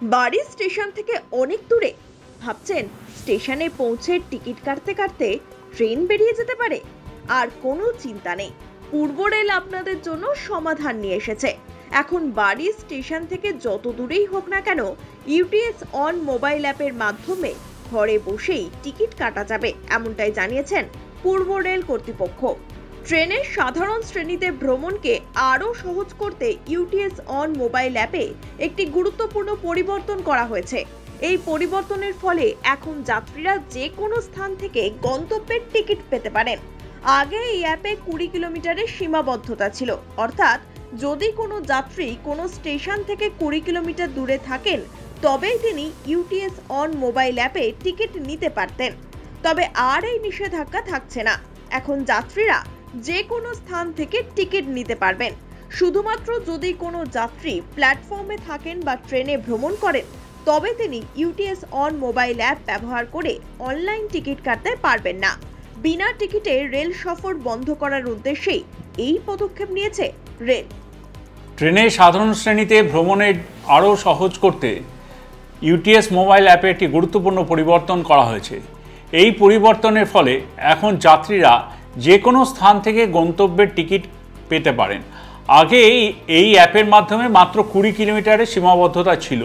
বাড়ি স্টেশন থেকে অনেক দূরে, ভাবছেন স্টেশনে পৌঁছে টিকিট কাটতে কাটতে ট্রেন বেরিয়ে যেতে পারে? আর কোনো চিন্তা নেই, পূর্ব রেল আপনাদের জন্য সমাধান নিয়ে এসেছে। এখন বাড়ি স্টেশন থেকে যত দূরেই হোক না কেন, ইউটিএস অন মোবাইল অ্যাপের মাধ্যমে ঘরে বসেই টিকিট কাটা যাবে, এমনটাই জানিয়েছেন পূর্ব রেল কর্তৃপক্ষ। ট্রেনের সাধারণ শ্রেণীতে ভ্রমণকে আরও সহজ করতে ইউটিএস অন মোবাইল অ্যাপে একটি গুরুত্বপূর্ণ পরিবর্তন করা হয়েছে। এই পরিবর্তনের ফলে এখন যাত্রীরা যে কোনো স্থান থেকে গন্তব্যের টিকিট পেতে পারেন। আগে এই অ্যাপে 20 কিলোমিটারের সীমাবদ্ধতা ছিল, অর্থাৎ যদি কোনো যাত্রী কোনো স্টেশন থেকে 20 কিলোমিটার দূরে থাকেন তবেই তিনি ইউটিএস অন মোবাইল অ্যাপে টিকিট নিতে পারতেন। তবে আর এই নিষেধাজ্ঞা থাকছে না, এখন যাত্রীরা যে কোনো স্থান থেকে টিকিট নিতে পারবেন। শুধুমাত্র যদি কোনো যাত্রী প্ল্যাটফর্মে থাকেন বা ট্রেনে ভ্রমণ করেন তবে তিনি ইউটিএস অন মোবাইল অ্যাপ ব্যবহার করে অনলাইন টিকিট কাটতে পারবেন না। বিনা টিকিটে রেল সফর বন্ধ করার উদ্দেশ্যেই এই পদক্ষেপ নিয়েছে রেল। ট্রেনে সাধারণ শ্রেণীতে ভ্রমণের আরও সহজ করতে ইউটিএস মোবাইল অ্যাপে একটি গুরুত্বপূর্ণ পরিবর্তন করা হয়েছে। এই পরিবর্তনের ফলে এখন যাত্রীরা যে কোনো স্থান থেকে গন্তব্যের টিকিট পেতে পারেন। আগে এই অ্যাপের মাধ্যমে মাত্র 20 কিলোমিটারের সীমাবদ্ধতা ছিল,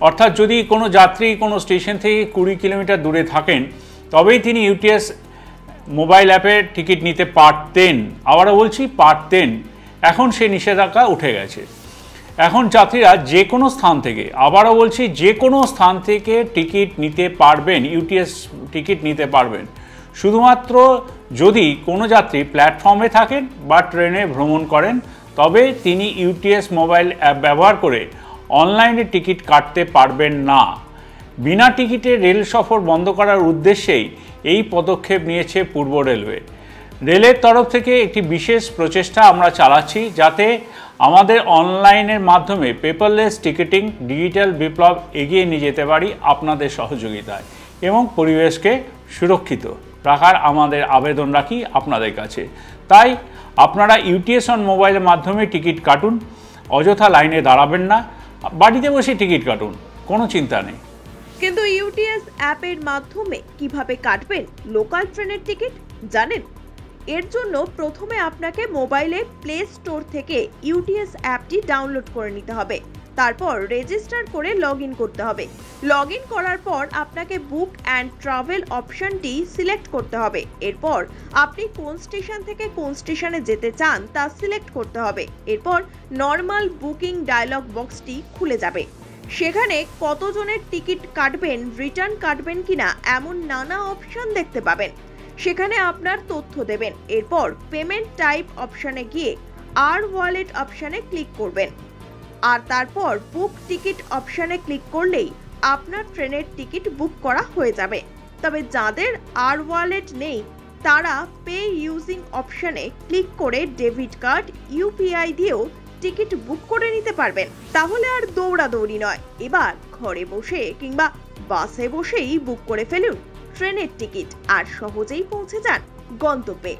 অর্থাৎ যদি কোনো যাত্রী কোনো স্টেশন থেকে 20 কিলোমিটার দূরে থাকেন তবেই তিনি ইউটিএস মোবাইল অ্যাপের টিকিট নিতে পারতেন। আবারও বলছি, পারতেন। এখন সেই নিষেধাজ্ঞা উঠে গেছে। এখন যাত্রীরা যে কোনো স্থান থেকে, আবারও বলছি, যে কোনো স্থান থেকে টিকিট নিতে পারবেন, ইউটিএস টিকিট নিতে পারবেন। শুধুমাত্র যদি কোনো যাত্রী প্ল্যাটফর্মে থাকেন বা ট্রেনে ভ্রমণ করেন তবে তিনি ইউটিএস মোবাইল অ্যাপ ব্যবহার করে অনলাইনে টিকিট কাটতে পারবেন না। বিনা টিকিটে রেল সফর বন্ধ করার উদ্দেশ্যেই এই পদক্ষেপ নিয়েছে পূর্ব রেলওয়ে। রেলের তরফ থেকে একটি বিশেষ প্রচেষ্টা আমরা চালাচ্ছি যাতে আমাদের অনলাইনের মাধ্যমে পেপারলেস টিকিটিং ডিজিটাল বিপ্লব এগিয়ে নিয়ে যেতে পারি আপনাদের সহযোগিতায়, এবং পরিবেশকে সুরক্ষিত রাখার আমাদের আবেদন রাখি আপনাদের কাছে। তাই আপনারা ইউটিএস অন মোবাইলের মাধ্যমে টিকিট কাটুন, অযথা লাইনে দাঁড়াবেন না, বাড়িতে বসে টিকিট কাটুন, কোনো চিন্তা নেই। কিন্তু ইউটিএস অ্যাপের মাধ্যমে কিভাবে কাটবেন লোকাল ট্রেনের টিকিট জানেন? এর জন্য প্রথমে আপনাকে মোবাইলে প্লে স্টোর থেকে ইউটিএস অ্যাপটি ডাউনলোড করে নিতে হবে। তারপর রেজিস্টার করে লগইন করতে হবে। লগইন করার পর আপনাকে বুক অ্যান্ড ট্রাভেল অপশনটি সিলেক্ট করতে হবে। এরপর আপনি কোন স্টেশন থেকে কোন স্টেশনে যেতে চান তা সিলেক্ট করতে হবে। এরপর নর্মাল বুকিং ডায়লগ বক্সটি খুলে যাবে। সেখানে কতজনের টিকিট কাটবেন, রিটার্ন কাটবেন কিনা এমন নানা অপশন দেখতে পাবেন। সেখানে আপনার তথ্য দেবেন। এরপর পেমেন্ট টাইপ অপশনে গিয়ে আর ওয়ালেট অপশনে ক্লিক করবেন, আর তারপর বুক টিকিট অপশনে ক্লিক করলেই আপনার ট্রেনের টিকিট বুক করা হয়ে যাবে। তবে যাদের আর ওয়ালেট নেই তারা পে ইউজিং অপশনে ক্লিক করে ডেবিট কার্ড, ইউপিআই দিয়েও টিকিট বুক করে নিতে পারবেন। তাহলে আর দৌড়াদৌড়ি নয়, এবার ঘরে বসে কিংবা বাসে বসেই বুক করে ফেলুন ট্রেনের টিকিট আর সহজেই পৌঁছে যান গন্তব্যে।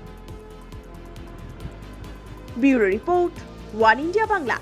Bureau report, one India Bangla.